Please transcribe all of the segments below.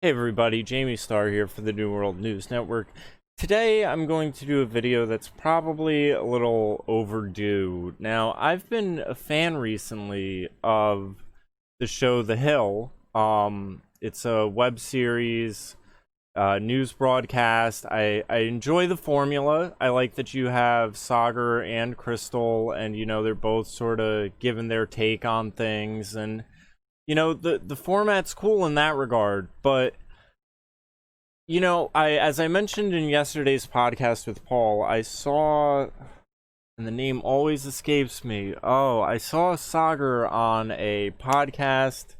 Hey everybody, Jamie Starr here for the New World News Network. Today I'm going to do a video that's probably a little overdue. Now, I've been a fan recently of the show The Hill. It's a web series, news broadcast. I enjoy the formula. I like that you have Saagar and Crystal, and they're both sort of giving their take on things, and the format's cool in that regard, but as I mentioned in yesterday's podcast with Paul, I saw, and the name always escapes me. Oh, I saw Saagar on a podcast.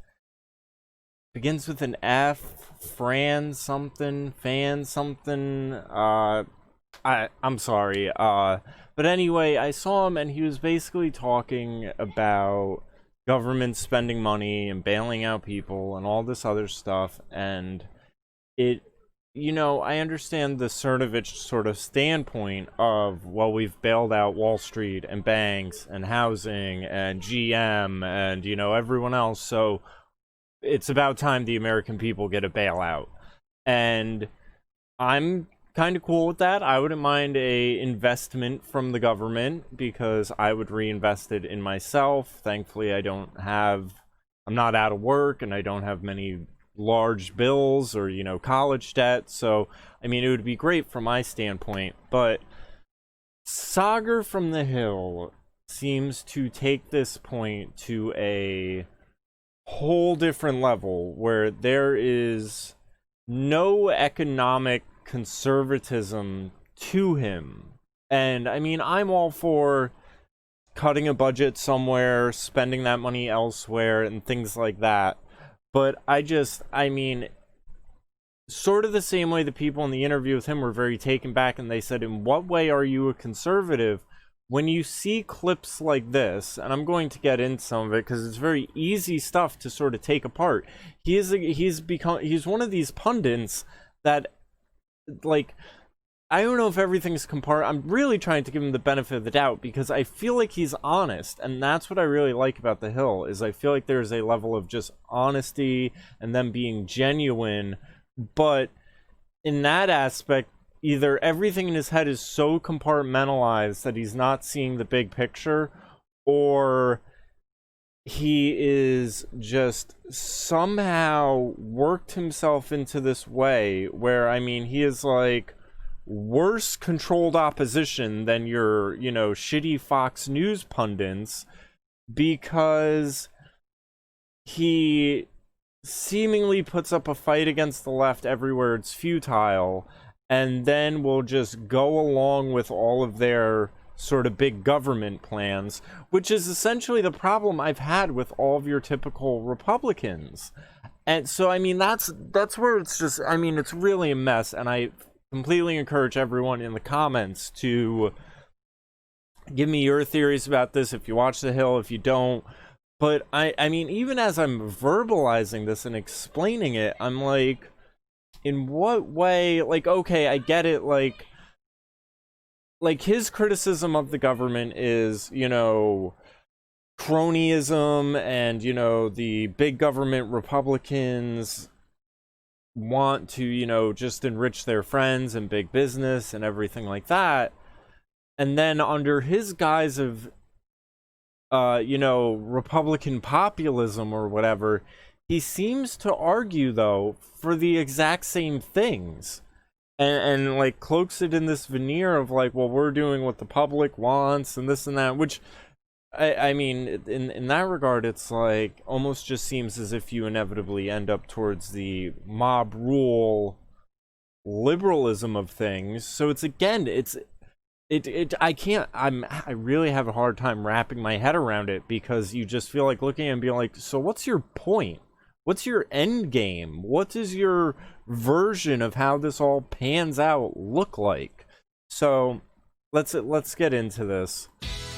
Begins with an F, fan something. I'm sorry. But anyway, I saw him and he was basically talking about government spending money and bailing out people and all this other stuff, and I understand the Cernovich sort of standpoint of, well, we've bailed out Wall Street and banks and housing and GM and, everyone else, so it's about time the American people get a bailout. And I'm kind of cool with that. I wouldn't mind a investment from the government because I would reinvest it in myself. Thankfully, I'm not out of work and I don't have many large bills or college debt, so it would be great from my standpoint. But Saagar from the Hill seems to take this point to a whole different level where there is no economic conservatism to him. And I'm all for cutting a budget somewhere, spending that money elsewhere and things like that. But sort of the same way the people in the interview with him were very taken back, and they said, in what way are you a conservative? When you see clips like this, and I'm going to get into some of it because it's very easy stuff to sort of take apart. He's one of these pundits that, I don't know if everything's I'm really trying to give him the benefit of the doubt because I feel like he's honest, and that's what I really like about The Hill, is I feel like there's a level of just honesty and them being genuine. But in that aspect, either everything in his head is so compartmentalized that he's not seeing the big picture, or he is just somehow worked himself into this way where, he is like worse controlled opposition than your, shitty Fox News pundits, because he seemingly puts up a fight against the left everywhere it's futile, and then will just go along with all of their sort of big government plans, which is essentially the problem I've had with all of your typical Republicans. And so, that's where it's just, it's really a mess, and I completely encourage everyone in the comments to give me your theories about this if you watch The Hill, if you don't. But even as I'm verbalizing this and explaining it, I'm like, in what way? Okay, I get it. Like his criticism of the government is, cronyism, and the big government Republicans want to just enrich their friends and big business and everything like that. And then under his guise of Republican populism or whatever, he seems to argue though for the exact same things, and cloaks it in this veneer of well, we're doing what the public wants and this and that, which in that regard, it's almost just seems as if you inevitably end up towards the mob rule liberalism of things. So I really have a hard time wrapping my head around it, because you just feel like looking and being like, so what's your point? What's your end game? What does your version of how this all pans out look like? So let's get into this.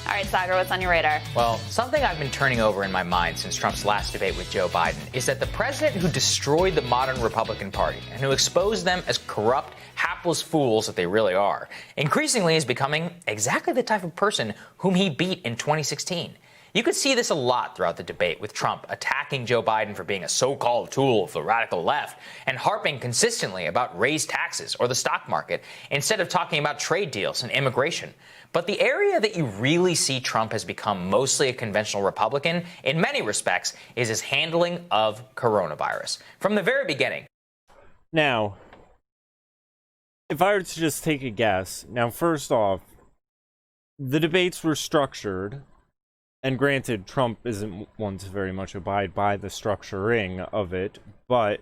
All right, Saagar, what's on your radar? Well, something I've been turning over in my mind since Trump's last debate with Joe Biden is that the president who destroyed the modern Republican Party and who exposed them as corrupt, hapless fools that they really are, increasingly is becoming exactly the type of person whom he beat in 2016. You could see this a lot throughout the debate, with Trump attacking Joe Biden for being a so-called tool of the radical left and harping consistently about raised taxes or the stock market instead of talking about trade deals and immigration. But the area that you really see Trump has become mostly a conventional Republican in many respects is his handling of coronavirus. From the very beginning. Now, if I were to just take a guess, now first off, the debates were structured, and granted, Trump isn't one to very much abide by the structuring of it, but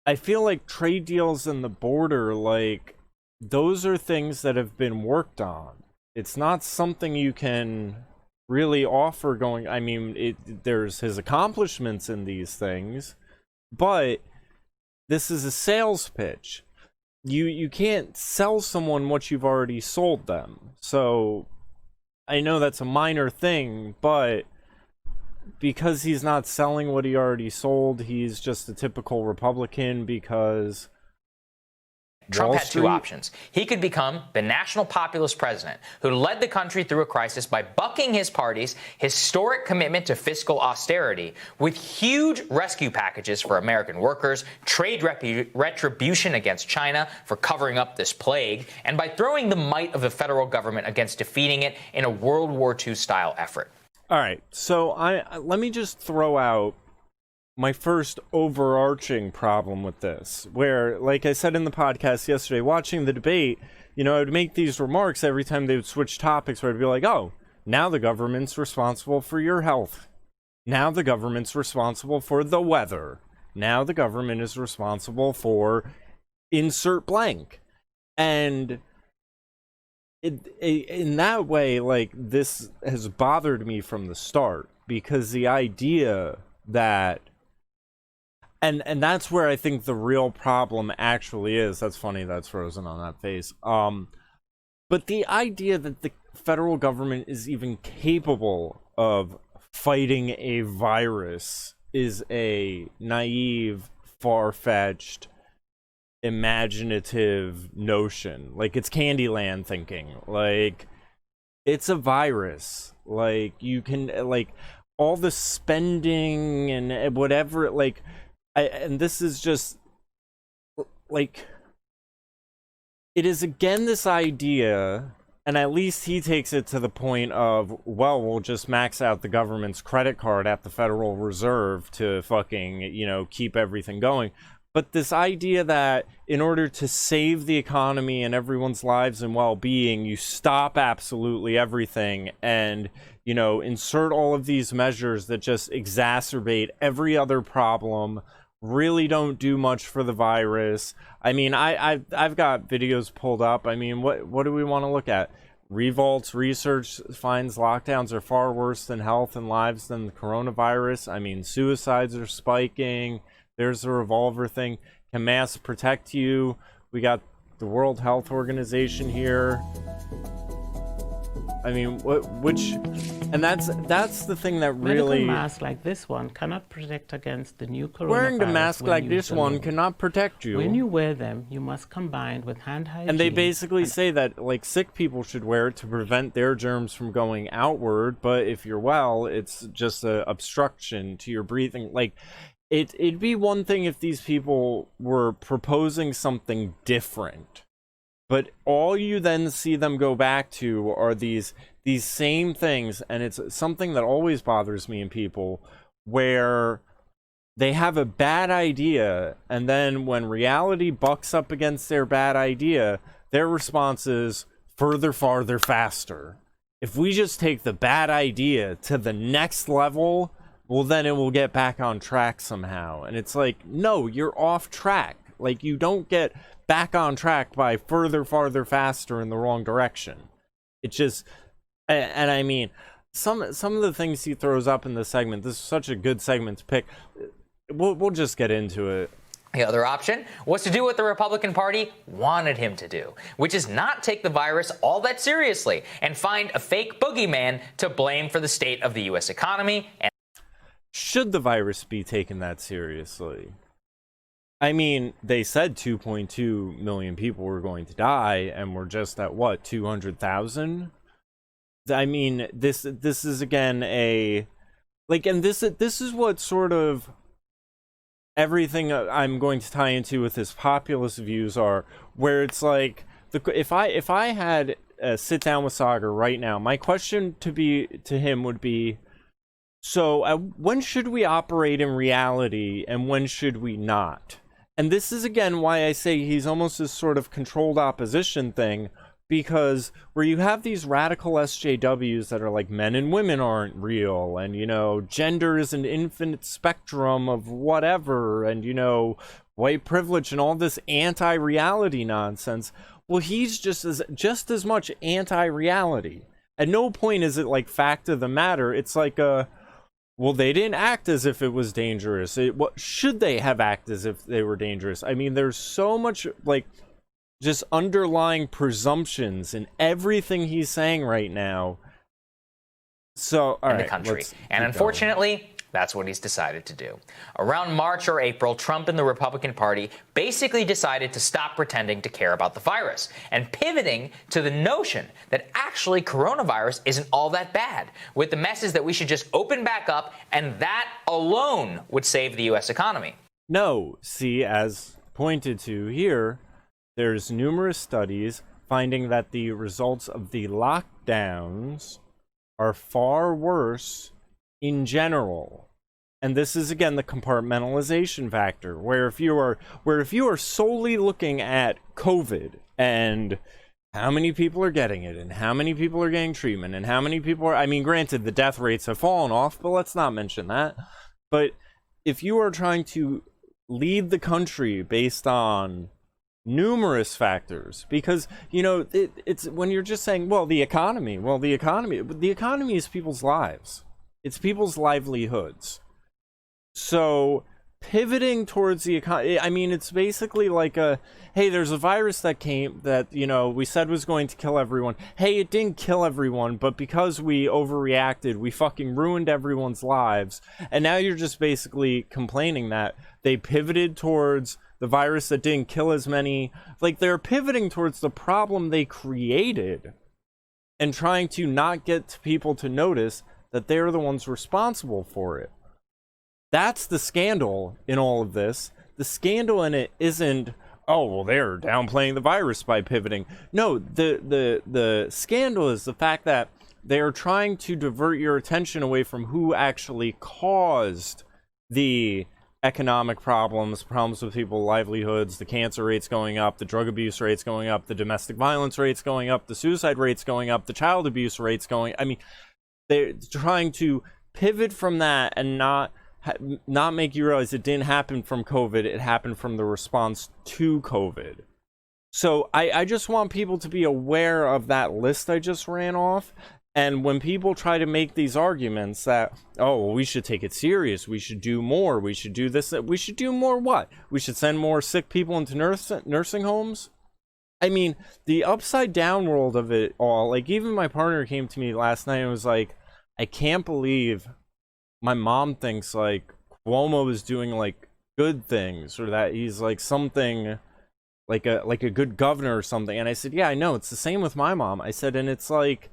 I feel like trade deals and the border, like, those are things that have been worked on. It's not something you can really offer going, I mean, there's his accomplishments in these things, but this is a sales pitch. You can't sell someone what you've already sold them. So I know that's a minor thing, but because he's not selling what he already sold, he's just a typical Republican because Trump had two options. He could become the national populist president who led the country through a crisis by bucking his party's historic commitment to fiscal austerity with huge rescue packages for American workers, trade retribution against China for covering up this plague, and by throwing the might of the federal government against defeating it in a World War II-style effort. All right, so let me just throw out my first overarching problem with this, where, like I said in the podcast yesterday, watching the debate, you know, I would make these remarks every time they would switch topics, where I'd be like, oh, now the government's responsible for your health. Now the government's responsible for the weather. Now the government is responsible for insert blank. And in that way, like, this has bothered me from the start, because the idea that And that's where I think the real problem actually is. That's funny, that's frozen on that face. But the idea that the federal government is even capable of fighting a virus is a naive, far-fetched, imaginative notion. Like, it's Candyland thinking. Like, it's a virus. Like, you can, like, all the spending and whatever, like, and this is just, like, it is again this idea, and at least he takes it to the point of, well, we'll just max out the government's credit card at the Federal Reserve to fucking, you know, keep everything going. But this idea that in order to save the economy and everyone's lives and well-being, you stop absolutely everything and, you know, insert all of these measures that just exacerbate every other problem, really don't do much for the virus. I mean, I've got videos pulled up. I mean, what do we want to look at? Revolt's research finds lockdowns are far worse than health and lives than the coronavirus. I mean, suicides are spiking. There's the revolver thing. Can masks protect you? We got the World Health Organization here. I mean, and that's the thing that really... Medical mask like this one cannot protect against the new coronavirus. Wearing a mask like this one cannot protect you. When you wear them, you must combine with hand hygiene. And they basically say that, like, sick people should wear it to prevent their germs from going outward, but if you're well, it's just an obstruction to your breathing. Like, it'd be one thing if these people were proposing something different. But all you then see them go back to are these same things, and it's something that always bothers me in people, where they have a bad idea, and then when reality bucks up against their bad idea, their response is further, farther, faster. If we just take the bad idea to the next level, well, then it will get back on track somehow. And it's like, no, you're off track. Like, you don't get back on track by further, farther, faster in the wrong direction. It just, and I mean, some of the things he throws up in this segment, this is such a good segment to pick. We'll just get into it. The other option was to do what the Republican Party wanted him to do, which is not take the virus all that seriously and find a fake boogeyman to blame for the state of the U.S. economy. And should the virus be taken that seriously? I mean, they said 2.2 million people were going to die, and we're just at, what, 200,000? I mean, this is again a like, and this is what sort of everything I'm going to tie into with his populist views are, where it's like if I had a sit down with Saagar right now, my question to him would be, so when should we operate in reality and when should we not? And this is again why I say he's almost this sort of controlled opposition thing, because where you have these radical SJWs that are like men and women aren't real, and gender is an infinite spectrum of whatever, and white privilege and all this anti-reality nonsense. Well, he's just as much anti-reality. At no point is it like fact of the matter. It's like well, they didn't act as if it was dangerous. What should they have acted as if they were dangerous? I mean, there's so much like just underlying presumptions in everything he's saying right now. So, all right, in the country. And unfortunately, that's what he's decided to do. Around March or April, Trump and the Republican Party basically decided to stop pretending to care about the virus and pivoting to the notion that actually coronavirus isn't all that bad, with the message that we should just open back up and that alone would save the U.S. economy. No, see, as pointed to here, there's numerous studies finding that the results of the lockdowns are far worse in general. And this is again the compartmentalization factor, where if you are solely looking at COVID and how many people are getting it and how many people are getting treatment and how many people are, I mean, granted the death rates have fallen off, but let's not mention that. But if you are trying to lead the country based on numerous factors, because it's when you're just saying, the economy is people's lives, it's people's livelihoods. So pivoting towards the economy, I mean, it's basically like hey, there's a virus that came that we said was going to kill everyone. Hey, it didn't kill everyone, but because we overreacted, we fucking ruined everyone's lives. And now you're just basically complaining that they pivoted towards the virus that didn't kill as many. Like, they're pivoting towards the problem they created and trying to not get people to notice that they're the ones responsible for it. That's the scandal in all of this. The scandal in it isn't, they're downplaying the virus by pivoting. No, the scandal is the fact that they are trying to divert your attention away from who actually caused the economic problems with people's livelihoods, the cancer rates going up, the drug abuse rates going up, the domestic violence rates going up, the suicide rates going up, the child abuse rates going. I mean, they're trying to pivot from that and not make you realize it didn't happen from COVID, it happened from the response to COVID. So I just want people to be aware of that list I just ran off. And when people try to make these arguments that, we should take it serious, we should do more, we should do this, we should do more what? We should send more sick people into nursing homes? I mean, the upside down world of it all, like, even my partner came to me last night and was like, I can't believe my mom thinks like Cuomo is doing like good things, or that he's like something like a good governor or something. And I said, yeah, I know, it's the same with my mom. I said, and it's like,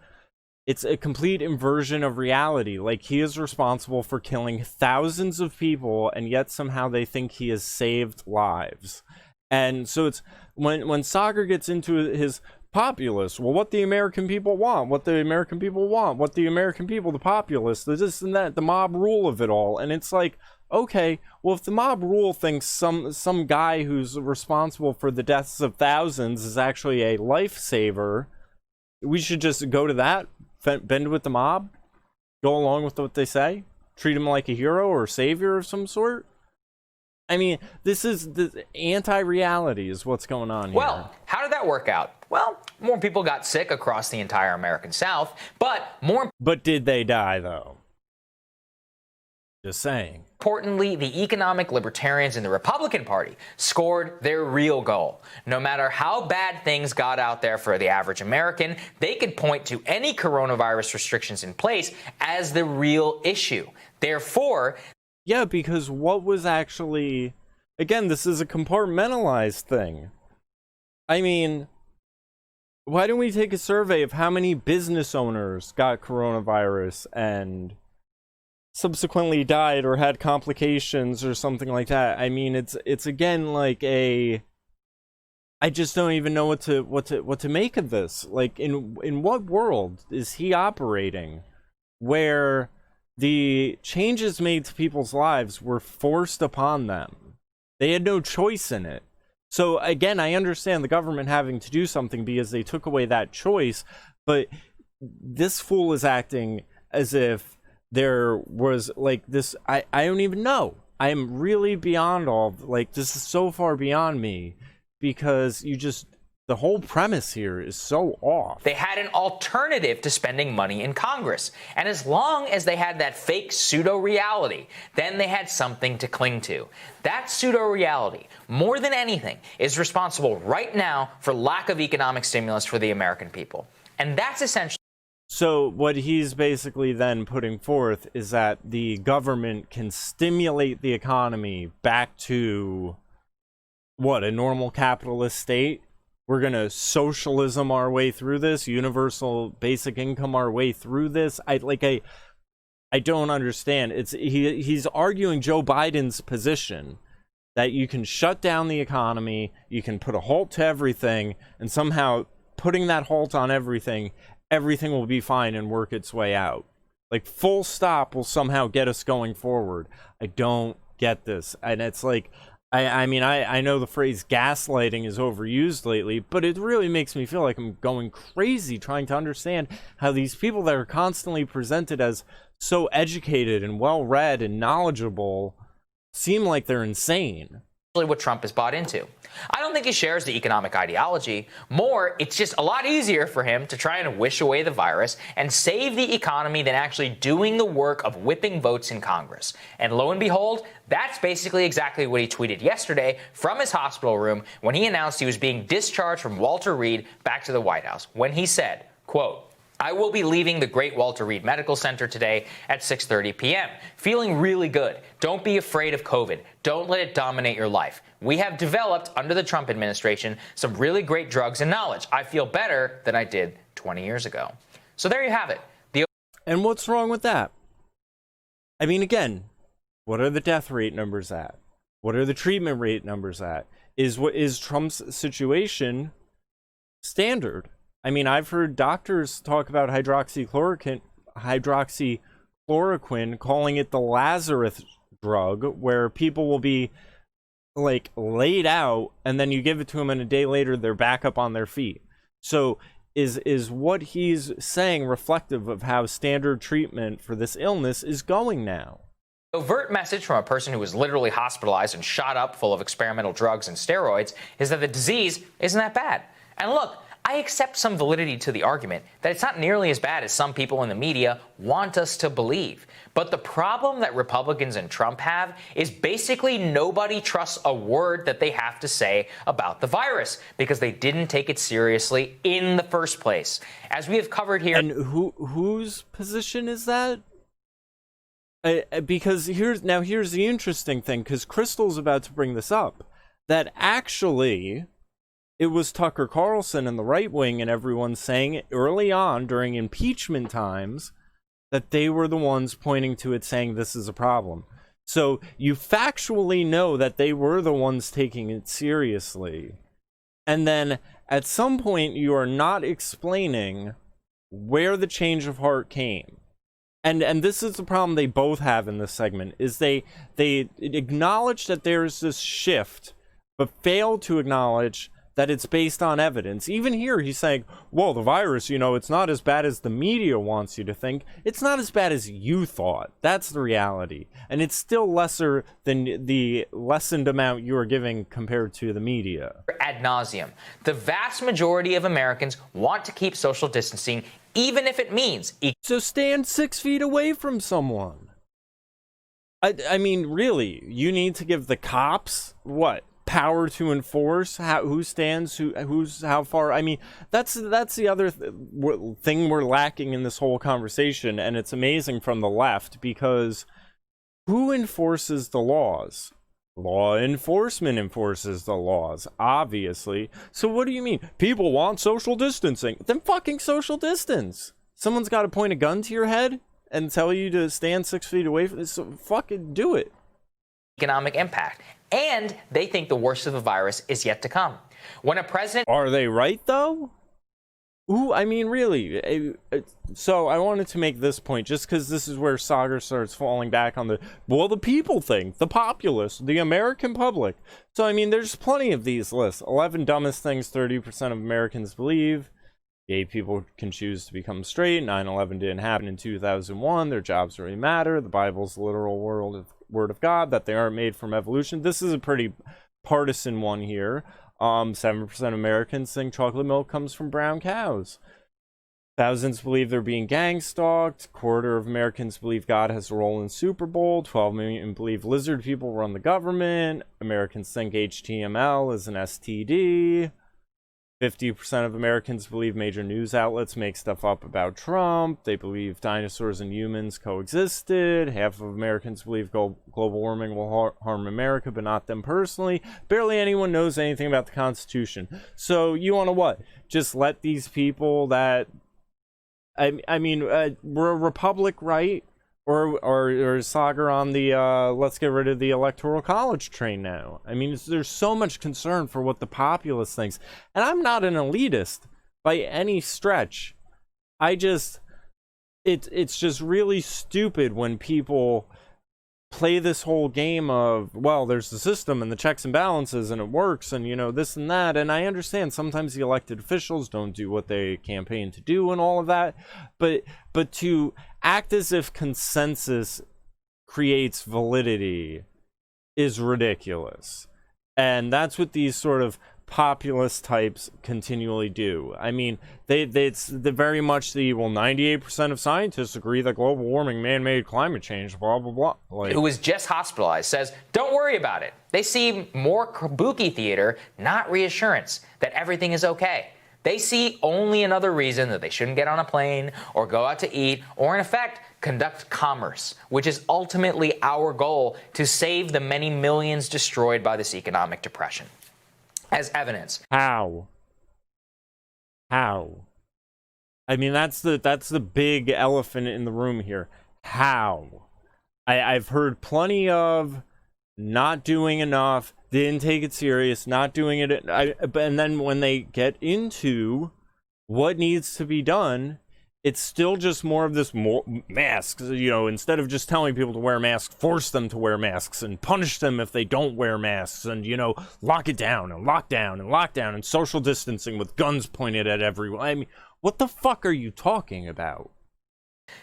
it's a complete inversion of reality. Like, he is responsible for killing thousands of people, and yet somehow they think he has saved lives. And so it's when Saagar gets into his populace, what the American people want, the populace, the this and that, the mob rule of it all. And it's like, okay, well, if the mob rule thinks some guy who's responsible for the deaths of thousands is actually a lifesaver, we should just go to that, bend with the mob, go along with what they say, treat him like a hero or savior of some sort. I mean, this is the anti-reality is what's going on here. Well, how did that work out? Well, more people got sick across the entire American South, but did they die, though? Just saying. Importantly, the economic libertarians in the Republican Party scored their real goal. No matter how bad things got out there for the average American, they could point to any coronavirus restrictions in place as the real issue. Therefore, yeah, because what was actually, again, this is a compartmentalized thing. I mean, why don't we take a survey of how many business owners got coronavirus and subsequently died or had complications or something like that? I mean, it's again like I just don't even know what to make of this. Like, in what world is he operating where the changes made to people's lives were forced upon them? They had no choice in it. So again, I understand the government having to do something because they took away that choice, but this fool is acting as if there was like this. I don't even know. I am really beyond all, like, this is so far beyond me, because the whole premise here is so off. They had an alternative to spending money in Congress. And as long as they had that fake pseudo-reality, then they had something to cling to. That pseudo-reality, more than anything, is responsible right now for lack of economic stimulus for the American people. And that's essentially... So what he's basically then putting forth is that the government can stimulate the economy back to, what, a normal capitalist state? We're going to socialism our way through this, universal basic income our way through this. I don't understand. He's arguing Joe Biden's position that you can shut down the economy, you can put a halt to everything, and somehow putting that halt on everything will be fine and work its way out. Like, full stop will somehow get us going forward. I don't get this. And it's like, I mean, I know the phrase gaslighting is overused lately, but it really makes me feel like I'm going crazy trying to understand how these people that are constantly presented as so educated and well-read and knowledgeable seem like they're insane. What Trump is bought into. I don't think he shares the economic ideology. More, it's just a lot easier for him to try and wish away the virus and save the economy than actually doing the work of whipping votes in Congress. And lo and behold, that's basically exactly what he tweeted yesterday from his hospital room when he announced he was being discharged from Walter Reed back to the White House, when he said, quote, "I will be leaving the great Walter Reed Medical Center today at 6:30 p.m. Feeling really good. Don't be afraid of COVID. Don't let it dominate your life. We have developed, under the Trump administration, some really great drugs and knowledge. I feel better than I did 20 years ago." So there you have it. And what's wrong with that? I mean, again, what are the death rate numbers at? What are the treatment rate numbers at? Is Trump's situation standard? I mean, I've heard doctors talk about hydroxychloroquine, calling it the Lazarus drug, where people will be like laid out and then you give it to them and a day later they're back up on their feet. So is what he's saying reflective of how standard treatment for this illness is going now? Overt message from a person who was literally hospitalized and shot up full of experimental drugs and steroids is that the disease isn't that bad. And look, I accept some validity to the argument that it's not nearly as bad as some people in the media want us to believe. But the problem that Republicans and Trump have is basically nobody trusts a word that they have to say about the virus because they didn't take it seriously in the first place. As we have covered here. And whose position is that? Because here's the interesting thing, because Crystal's about to bring this up, that actually it was Tucker Carlson and the right wing and everyone saying early on during impeachment times that they were the ones pointing to it, saying this is a problem. So you factually know that they were the ones taking it seriously. And then at some point you are not explaining where the change of heart came. And this is the problem they both have in this segment, is they acknowledge that there's this shift, but fail to acknowledge that it's based on evidence. Even here, he's saying, well, the virus, it's not as bad as the media wants you to think. It's not as bad as you thought. That's the reality. And it's still lesser than the lessened amount you are giving compared to the media. Ad nauseum. The vast majority of Americans want to keep social distancing, even if it means... So stand 6 feet away from someone. I mean, really, you need to give the cops, what? Power to enforce who stands, who's how far. I mean, that's the other thing we're lacking in this whole conversation, and it's amazing from the left, because who enforces the laws? Law enforcement enforces the laws, obviously. So what do you mean? People want social distancing. Then fucking social distance. Someone's got to point a gun to your head and tell you to stand 6 feet away from this. So fucking do it. Economic impact. And they think the worst of the virus is yet to come. When a president... Are they right, though? Ooh, I mean, really. So I wanted to make this point, just because this is where Saagar starts falling back on the people thing, the populace, the American public. So, I mean, there's plenty of these lists. 11 dumbest things 30% of Americans believe. Gay people can choose to become straight. 9/11 didn't happen in 2001. Their jobs really matter. The Bible's the literal word of God, that they aren't made from evolution. This is a pretty partisan one here. 7% of Americans think chocolate milk comes from brown cows. Thousands believe they're being gang stalked. Quarter of Americans believe God has a role in Super Bowl. 12 million believe lizard people run the government. Americans think HTML is an STD. 50% of Americans believe major news outlets make stuff up about Trump. They believe dinosaurs and humans coexisted. Half of Americans believe global warming will harm America, but not them personally. Barely anyone knows anything about the Constitution. So you want to what? Just let these people that... I mean, we're a republic, right? Or Saagar on the let's get rid of the electoral college train now. I mean, there's so much concern for what the populace thinks. And I'm not an elitist by any stretch. It's just really stupid when people play this whole game of, well, there's the system and the checks and balances and it works and, you know, this and that. And I understand sometimes the elected officials don't do what they campaign to do and all of that. But to act as if consensus creates validity is ridiculous. And that's what these sort of populist types continually do. I mean, it's very much the, well, 98% of scientists agree that global warming, man-made climate change, blah, blah, blah. Like, who was just hospitalized, says, don't worry about it. They see more kabuki theater, not reassurance that everything is okay. They see only another reason that they shouldn't get on a plane or go out to eat or, in effect, conduct commerce, which is ultimately our goal to save the many millions destroyed by this economic depression. As evidence. How? I mean, that's the big elephant in the room here. How? I've heard plenty of not doing enough, didn't take it serious, not doing it. And then when they get into what needs to be done, it's still just more of this masks, you know, instead of just telling people to wear masks, force them to wear masks and punish them if they don't wear masks and, you know, lock it down and lock down and lock down and social distancing with guns pointed at everyone. I mean, what the fuck are you talking about?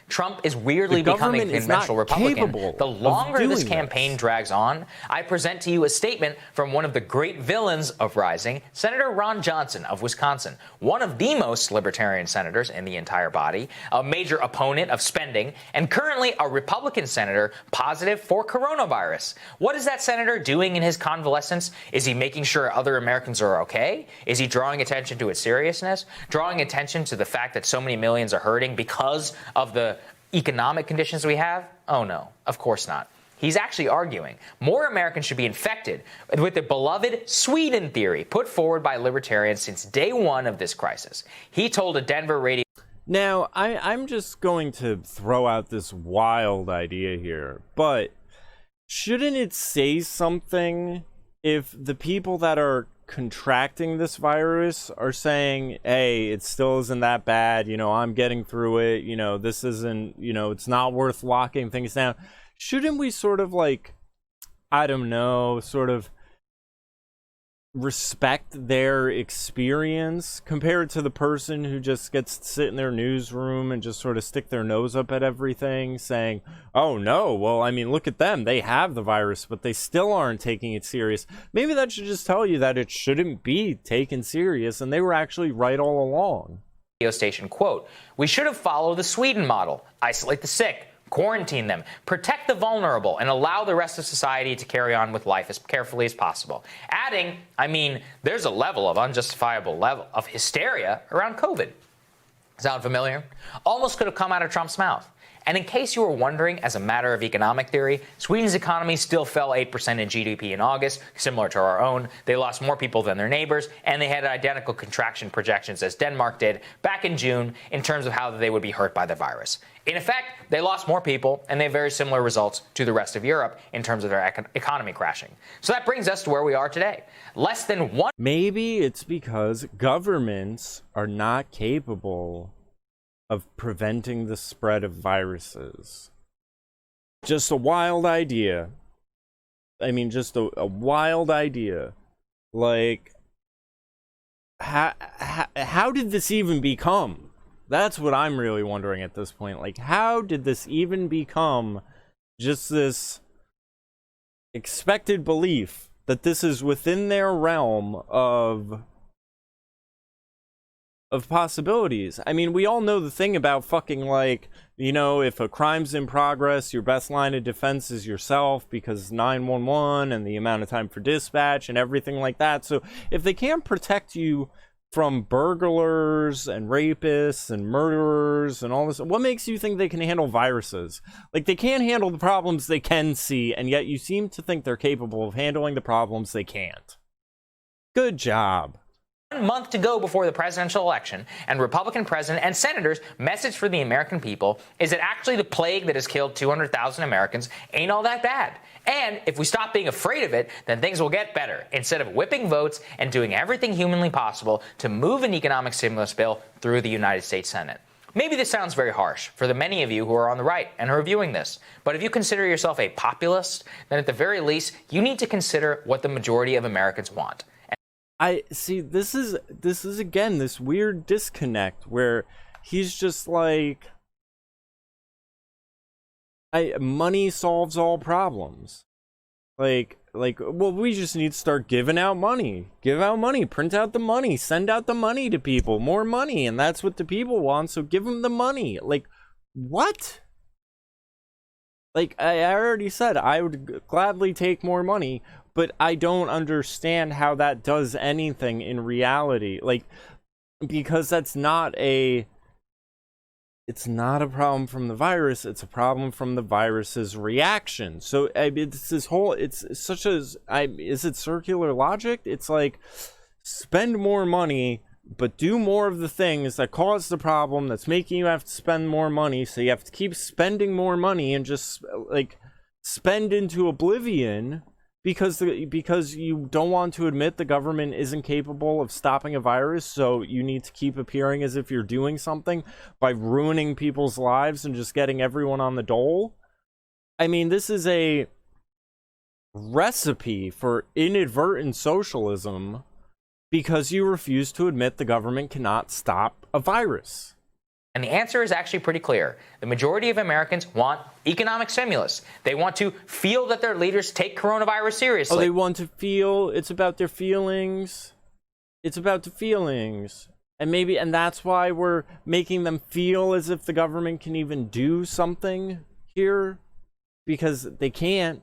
Trump is weirdly becoming a conventional Republican. The longer this campaign drags on, I present to you a statement from one of the great villains of Rising, Senator Ron Johnson of Wisconsin, one of the most libertarian senators in the entire body, a major opponent of spending, and currently a Republican senator positive for coronavirus. What is that senator doing in his convalescence? Is he making sure other Americans are okay? Is he drawing attention to its seriousness? Drawing attention to the fact that so many millions are hurting because of the economic conditions we have? Oh no, of course not. He's actually arguing more Americans should be infected with the beloved Sweden theory put forward by libertarians since day one of this crisis. He told a Denver radio... Now, I'm just going to throw out this wild idea here, but shouldn't it say something if the people that are contracting this virus are saying, hey, it still isn't that bad, you know, I'm getting through it, you know, this isn't, you know, it's not worth locking things down? Shouldn't we sort of like, I don't know, sort of respect their experience compared to the person who just gets to sit in their newsroom and just sort of stick their nose up at everything saying, oh no, well, I mean, look at them, they have the virus, but they still aren't taking it serious? Maybe that should just tell you that it shouldn't be taken serious and they were actually right all along. Radio station, quote, we should have followed the Sweden model, isolate the sick, quarantine them, protect the vulnerable, and allow the rest of society to carry on with life as carefully as possible. Adding, I mean, there's a level of unjustifiable level of hysteria around COVID. Sound familiar? Almost could have come out of Trump's mouth. And in case you were wondering, as a matter of economic theory, Sweden's economy still fell 8% in GDP in August, similar to our own. They lost more people than their neighbors, and they had identical contraction projections as Denmark did back in June in terms of how they would be hurt by the virus. In effect, they lost more people, and they have very similar results to the rest of Europe in terms of their economy crashing. So that brings us to where we are today. Less than one. Maybe it's because governments are not capable of preventing the spread of viruses. Just a wild idea. I mean, just a wild idea. Like, how did this even become? That's what I'm really wondering at this point. Like, how did this even become just this expected belief that this is within their realm of possibilities? I mean, we all know the thing about fucking, like, you know, if a crime's in progress, your best line of defense is yourself, because 911 and the amount of time for dispatch and everything like that. So if they can't protect you from burglars and rapists and murderers and all this, what makes you think they can handle viruses? Like, they can't handle the problems they can see, and yet you seem to think they're capable of handling the problems they can't. Good job. 1 month to go before the presidential election, and Republican president and senators' message for the American people is that actually the plague that has killed 200,000 Americans ain't all that bad. And if we stop being afraid of it, then things will get better, instead of whipping votes and doing everything humanly possible to move an economic stimulus bill through the United States Senate. Maybe this sounds very harsh for the many of you who are on the right and are viewing this, but if you consider yourself a populist, then at the very least, you need to consider what the majority of Americans want. I see, this is again this weird disconnect where he's just like, money solves all problems. Like, well, we just need to start giving out money. Give out money, print out the money, send out the money to people, more money, and that's what the people want, so give them the money. Like, what? Like, I already said I would gladly take more money, but I don't understand how that does anything in reality. Like, because it's not a problem from the virus, it's a problem from the virus's reaction. So it's this whole, it's such as, is it circular logic? It's like, spend more money, but do more of the things that cause the problem that's making you have to spend more money, so you have to keep spending more money and just, like, spend into oblivion because you don't want to admit the government isn't capable of stopping a virus, so you need to keep appearing as if you're doing something by ruining people's lives and just getting everyone on the dole. I mean, this is a recipe for inadvertent socialism because you refuse to admit the government cannot stop a virus. And the answer is actually pretty clear. The majority of Americans want economic stimulus. They want to feel that their leaders take coronavirus seriously. Oh, they want to feel, it's about their feelings. It's about the feelings. And that's why we're making them feel as if the government can even do something here, because they can't.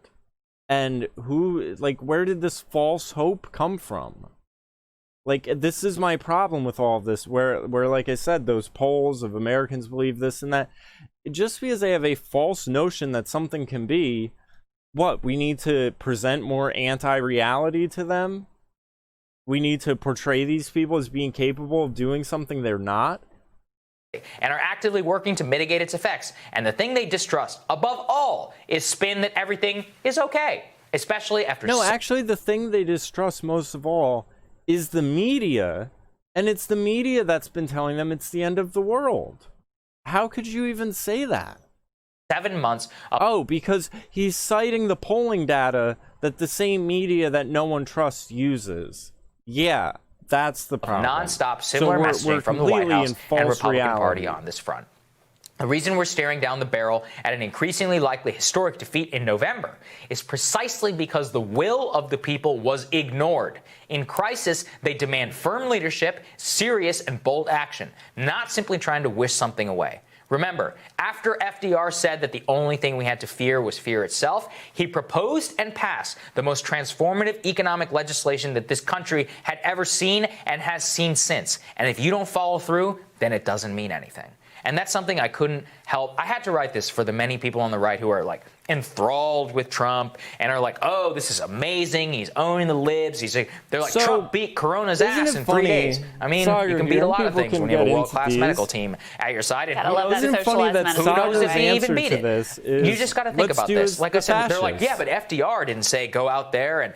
And where did this false hope come from? Like, this is my problem with all of this, where like I said, those polls of Americans believe this and that. Just because they have a false notion that something can be, what, we need to present more anti-reality to them? We need to portray these people as being capable of doing something they're not? And are actively working to mitigate its effects. And the thing they distrust, above all, is spin that everything is okay, especially after... No, actually, the thing they distrust most of all is the media, and it's the media that's been telling them it's the end of the world. How could you even say that? 7 months of... Oh, because he's citing the polling data that the same media that no one trusts uses. Yeah, that's the problem. Non-stop similar messaging from the White House and Republican Party on this front. The reason we're staring down the barrel at an increasingly likely historic defeat in November is precisely because the will of the people was ignored. In crisis, they demand firm leadership, serious and bold action, not simply trying to wish something away. Remember, after FDR said that the only thing we had to fear was fear itself, he proposed and passed the most transformative economic legislation that this country had ever seen and has seen since. And if you don't follow through, then it doesn't mean anything. And that's something I couldn't help. I had to write this for the many people on the right who are like enthralled with Trump and are like, oh, this is amazing. He's owning the libs. They're like, So, Trump beat Corona's ass in 3 funny, days. I mean, Saagar, you can beat a lot of people things can when you have a get world-class into medical these. team at your side. And Gotta who love knows that Isn't it funny socialized that medicine. who knows if Saagar's he even answer beat to it? this is, You just got to think let's about do this. as Like the I said, they're like, yeah, fascists. but FDR didn't say go out there and,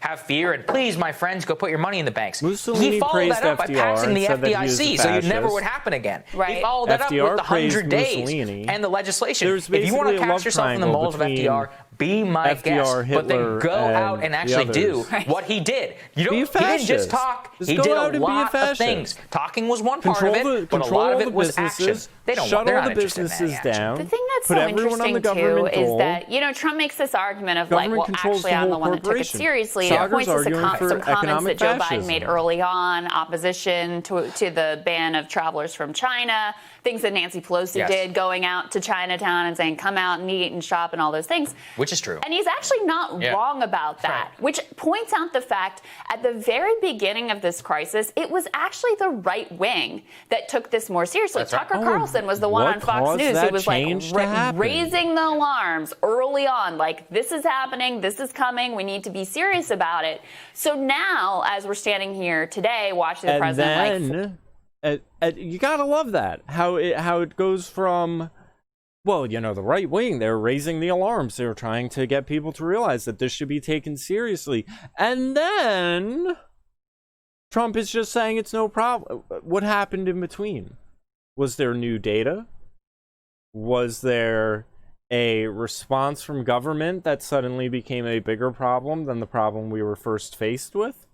have fear and please, my friends, go put your money in the banks. Mussolini He followed praised that up by FDR passing the and said that he was a FDIC, so it never fascist. would happen again. Right. He followed that up FDR with the praised 100 days Mussolini. and the legislation. There's If you want to basically a love cast yourself in the triangle mold of between FDR, be my FDR, guest, but Hitler, then go out and and actually the do others. what he did. Be a He didn't just fascist. talk. Just He go did out a and be a lot of fascist. things. Talking was one part Control of it, the, but a control lot all of the it was action. businesses, They don't shut they're all not the interested in any businesses action. down. The thing that's put so everyone on interesting the too government is dole. that Trump makes this argument of like, Government well, controls actually the I'm the whole one that took it corporation. seriously. Saagar's It points us to arguing for some comments economic that Joe Biden fascism. made early on, opposition to the ban of travelers from China, things that Nancy Pelosi did, going out to Chinatown and saying come out and eat and shop and all those things, which is true. And he's actually not wrong about that, which points out the fact at the very beginning of this crisis, it was actually the right wing that took this more seriously. That's right. Tucker Carlson was the one what on Fox caused News that who was like change to happen? raising the alarms early on, like this is happening, this is coming, we need to be serious about it. So now, as we're standing here today, watching the president, you gotta love that how it goes from, well, the right wing, they're raising the alarms, they're trying to get people to realize that this should be taken seriously, and then Trump is just saying it's no problem. What happened in between? Was there new data? Was there a response from government that suddenly became a bigger problem than the problem we were first faced with?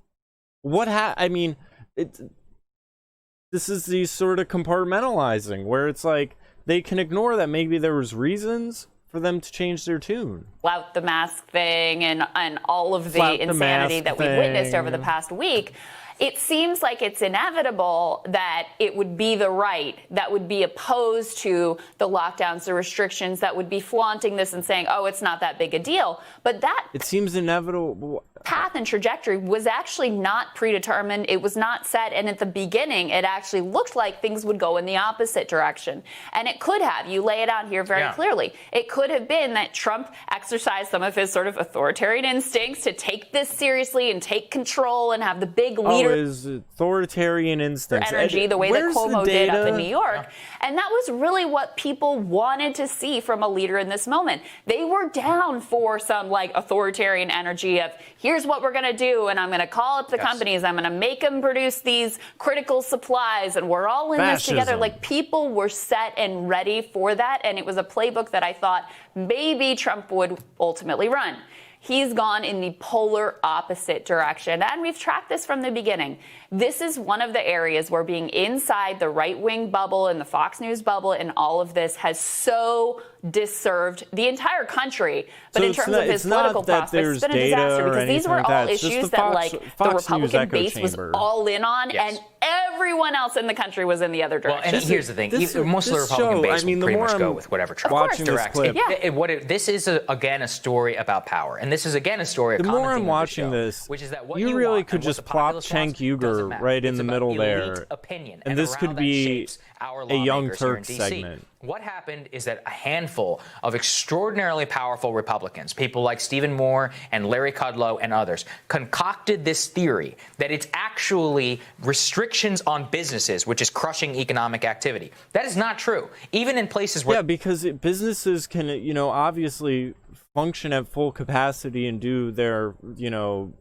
This is the sort of compartmentalizing where it's like they can ignore that maybe there was reasons for them to change their tune. flout the mask thing and all of the insanity that we've witnessed over the past week. It seems like it's inevitable that it would be the right that would be opposed to the lockdowns, the restrictions, that would be flaunting this and saying, oh, it's not that big a deal. But that It seems inevitable. path and trajectory was actually not predetermined. It was not set. And at the beginning, it actually looked like things would go in the opposite direction. And it could have. You lay it out here very clearly. It could have been that Trump exercised some of his sort of authoritarian instincts to take this seriously and take control and have the big leader his authoritarian instincts. energy, the way that Where's Cuomo the did up data? in New York. And that was really what people wanted to see from a leader in this moment. They were down for some like authoritarian energy of here's what we're going to do, and I'm going to call up the companies, I'm going to make them produce these critical supplies, and we're all in this together. Like, people were set and ready for that, and it was a playbook that I thought maybe Trump would ultimately run. He's gone in the polar opposite direction. And we've tracked this from the beginning. This is one of the areas where being inside the right-wing bubble and the Fox News bubble and all of this has so disserved the entire country. But So in it's terms not- of his it's not political that prospects, it's there's been a data disaster or because these were anything like all that. It's just issues the that Fox the News Republican echo base was chamber. all in on, and everyone else in the country was in the other Well, direction. and here's the thing. This- Most of the this Republican show, base I mean, will the pretty more much go I'm with whatever Trump watching this directs. clip- This is, again, a story about power. And this is, again, a story, The common more theme I'm of the watching show, this, which is that what you really want could and what just the plop populace Cenk wants Uygur doesn't matter. right in It's the about middle elite there. Opinion, And this around could that be shapes our a Young lawmakers here in Turks DC. segment. What happened is that a handful of extraordinarily powerful Republicans, people like Stephen Moore and Larry Kudlow and others, concocted this theory that it's actually restrictions on businesses, which is crushing economic activity. That is not true. Even in places where... Yeah, because businesses can, obviously function at full capacity and do their,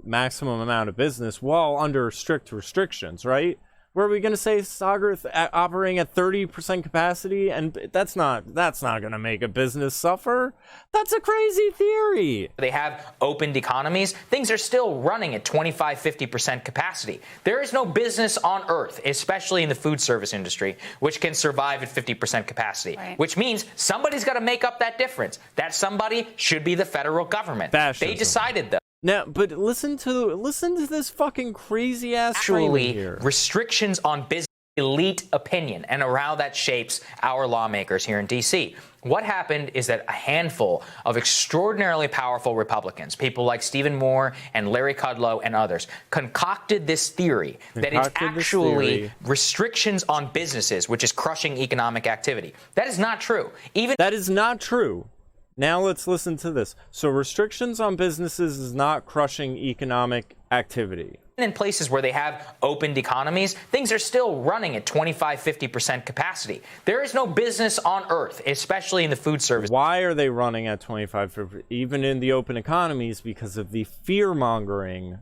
maximum amount of business while under strict restrictions, right? Where are we going to say Saagar operating at 30% capacity, and that's not going to make a business suffer? That's a crazy theory. They have opened economies. Things are still running at 25, 50% capacity. There is no business on earth, especially in the food service industry, which can survive at 50% capacity, which means somebody's got to make up that difference. That somebody should be the federal government. Fascism. They decided, though. Now, but listen to this fucking crazy ass Actually, here. restrictions on business. elite opinion and how that shapes our lawmakers here in D.C. What happened is that a handful of extraordinarily powerful Republicans, people like Stephen Moore and Larry Kudlow and others, concocted this theory that it's actually restrictions on businesses, which is crushing economic activity. That is not true. That is not true. Now let's listen to this. So restrictions on businesses is not crushing economic activity. In places where they have opened economies, things are still running at 25-50% capacity. There is no business on earth, especially in the food service. Why are they running at 25%, even in the open economies? Because of the fear-mongering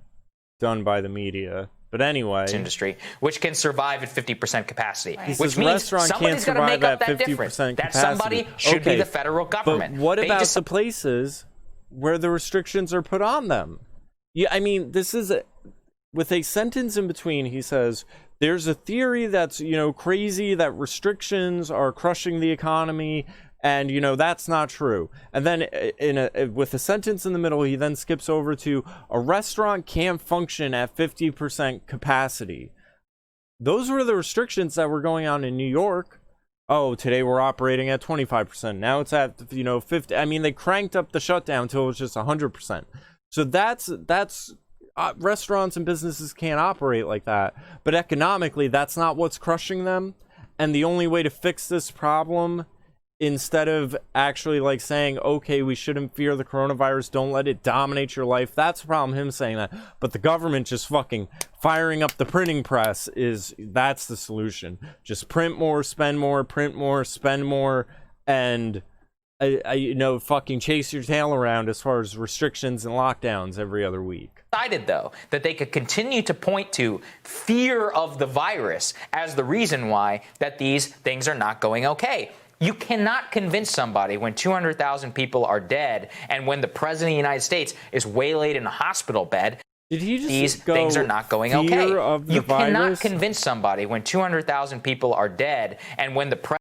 done by the media. But anyway, industry, which can survive at 50% capacity, right. Which means somebody's got to make up that difference. That somebody should be the federal government. But what about the places where the restrictions are put on them? Yeah, I mean, this is with a sentence in between. He says there's a theory that's, you know, crazy, that restrictions are crushing the economy, and, you know, that's not true. And then with a sentence in the middle, he then skips over to a restaurant can't function at 50% capacity. Those were the restrictions that were going on in New York. Oh, today we're operating at 25%. Now it's at, you know, 50. I mean, they cranked up the shutdown till it was just 100%. So that's restaurants and businesses can't operate like that. But economically, that's not what's crushing them. And the only way to fix this problem, instead of actually like saying, okay, we shouldn't fear the coronavirus, don't let it dominate your life. That's the problem, him saying that. But the government just fucking firing up the printing press that's the solution. Just print more, spend more, print more, spend more, and you know, fucking chase your tail around as far as restrictions and lockdowns every other week. Decided, though, that they could continue to point to fear of the virus as the reason why that these things are not going okay. You cannot convince somebody when 200,000 people are dead and when the president of the United States is waylaid in a hospital bed. Did he just these things are not going okay. You cannot convince somebody when 200,000 people are dead and when the president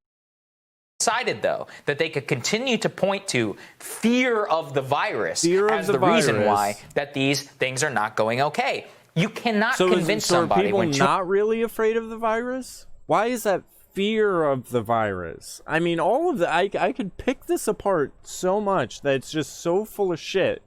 decided, though, that they could continue to point to fear of the virus as the reason why that these things are not going okay. You cannot convince somebody. Are people not really afraid of the virus? Why is that fear of the virus? I mean, all of the I could pick this apart so much that it's just so full of shit.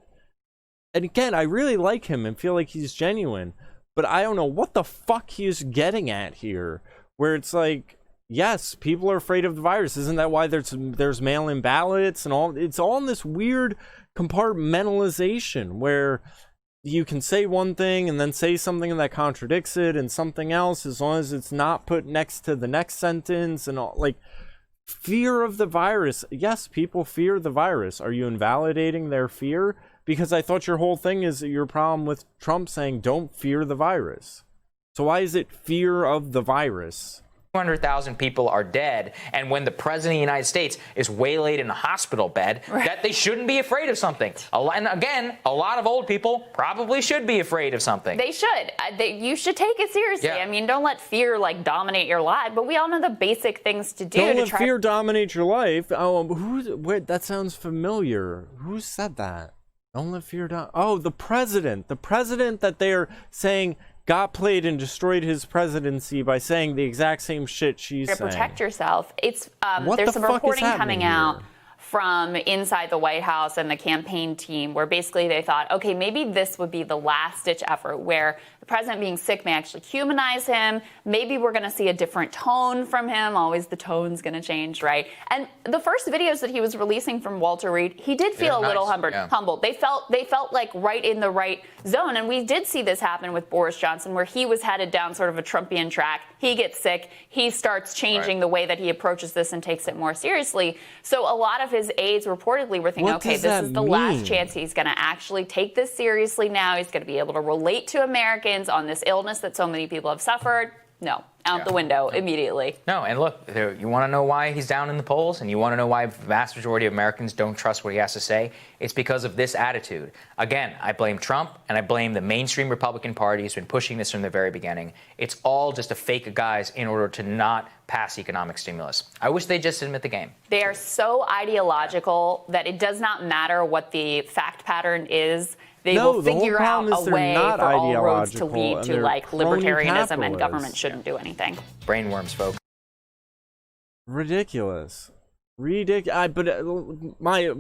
And again, I really like him and feel like he's genuine, but I don't know what the fuck he's getting at here, where it's like, yes, people are afraid of the virus. Isn't that why there's mail-in ballots and all? It's all in this weird compartmentalization where you can say one thing and then say something that contradicts it and something else, as long as it's not put next to the next sentence and all. Like, fear of the virus. Yes, people fear the virus. Are you invalidating their fear? Because I thought your whole thing is your problem with Trump saying don't fear the virus. So why is it fear of the virus? 200,000 people are dead, and when the president of the United States is waylaid in a hospital bed, that they shouldn't be afraid of something. And again, a lot of old people probably should be afraid of something. They should. You should take it seriously. Yeah. I mean, don't let fear dominate your life. But we all know the basic things to do. Don't let fear dominate your life. Oh, wait, that sounds familiar. Who said that? Don't let fear dominate. Oh, the president. The president that they're saying got played and destroyed his presidency by saying the exact same shit she's saying. Protect yourself. It's there's some reporting coming out from inside the White House and the campaign team where basically they thought, okay, maybe this would be the last-ditch effort where the president being sick may actually humanize him. Maybe we're going to see a different tone from him. Always the tone's going to change, right? And the first videos that he was releasing from Walter Reed, he did feel a little humbled. They felt like right in the right zone. And we did see this happen with Boris Johnson, where he was headed down sort of a Trumpian track. He gets sick. He starts changing the way that he approaches this and takes it more seriously. So a lot of his aides reportedly were thinking, okay, this is the last chance he's going to actually take this seriously now. He's going to be able to relate to Americans on this illness that so many people have suffered. No, out the window immediately. No, and look, you want to know why he's down in the polls, and you want to know why the vast majority of Americans don't trust what he has to say? It's because of this attitude. Again, I blame Trump, and I blame the mainstream Republican Party who's been pushing this from the very beginning. It's all just a fake of guys in order to not pass economic stimulus. I wish they'd just admit the game. They are so ideological that it does not matter what the fact pattern is. they No, will the whole figure out problem is a they're way not for all roads to ideological, lead and to they're like crony libertarianism and government capitalists. shouldn't do anything. Brainworms, folks. Ridiculous. But my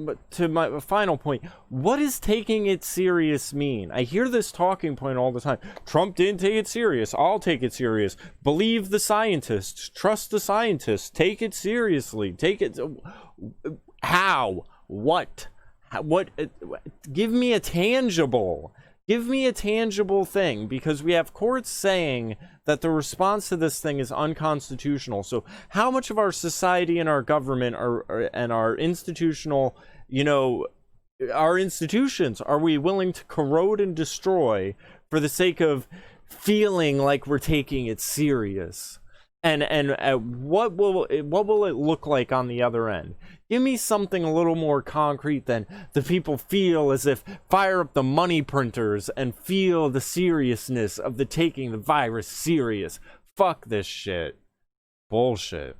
final point, what does taking it serious mean? I hear this talking point all the time. Trump didn't take it serious. I'll take it serious. Believe the scientists. Trust the scientists. Take it seriously. Take it. How? What? What? Give me a tangible. Give me a tangible thing, because we have courts saying that the response to this thing is unconstitutional. So how much of our society and our government and our institutional, our institutions are we willing to corrode and destroy for the sake of feeling like we're taking it serious? And what will it look like on the other end? Give me something a little more concrete than the people feel as if fire up the money printers and feel the seriousness of the taking the virus serious. Fuck this shit. Bullshit.